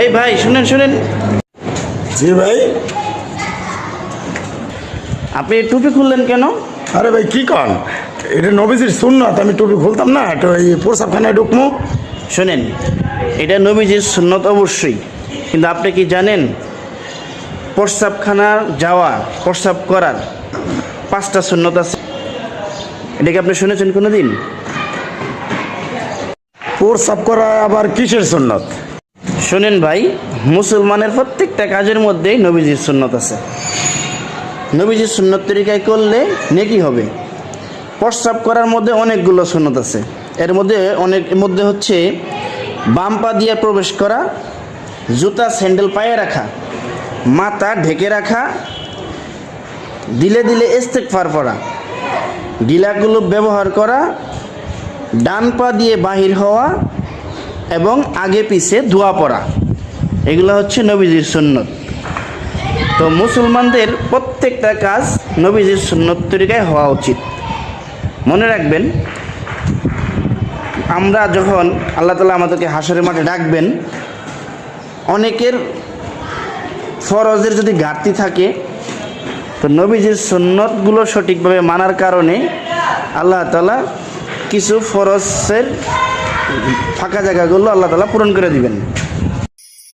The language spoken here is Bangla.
এই ভাই শুনেন শুনেন, জি ভাই। আপনি টুপি খুললেন কেন? আরে ভাই কি কন, এটা নবীজির সুন্নত, আমি টুপি খুলতাম না, তো এই প্রসাবখানায় ঢুকমু। শোনেন, এটা নবীজির সুন্নত অবশ্যই, কিন্তু আপনি কি জানেন প্রস্রাবখানা যাওয়া, প্রস্রাব করার 5টা সুন্নত আছে? এটা কি আপনি শুনেছেন কোনোদিন? প্রসাব করা আবার কিসের সুন্নত? শোনেন ভাই, মুসলমানের প্রত্যেকটা কাজের মধ্যেই নবীজির সুন্নত আছে। নবীজির সুন্নত তরিকায় করলে নেকি হবে। প্রস্রাব করার মধ্যে অনেকগুলো সুন্নত আছে। এর মধ্যে হচ্ছে বাম পা দিয়ে প্রবেশ করা, জুতা স্যান্ডেল পায়ে রাখা, মাথা ঢেকে রাখা, দিলে দিলে ইস্তেগফার পড়া, ঢিলাগুলো ব্যবহার করা, ডান পা দিয়ে বাহির হওয়া এবং আগে পিছে দোয়া পড়া। এগুলো হচ্ছে নবীজির সুন্নত। তো মুসলমানদের প্রত্যেকটা কাজ নবীজির সুন্নত তরিকায় হওয়া উচিত। মনে রাখবেন, আমরা যখন আল্লাহ তাআলা আমাদেরকে হাসরের মাঠে ডাকবেন, অনেকের ফরজের যদি ঘাটতি থাকে, তো নবীজির সুন্নতগুলো সঠিকভাবে মানার কারণে আল্লাহ তাআলা কিছু ফরজের ফাঁকা জায়গাগুলো আল্লাহ তাআলা পূরণ করে দিবেন।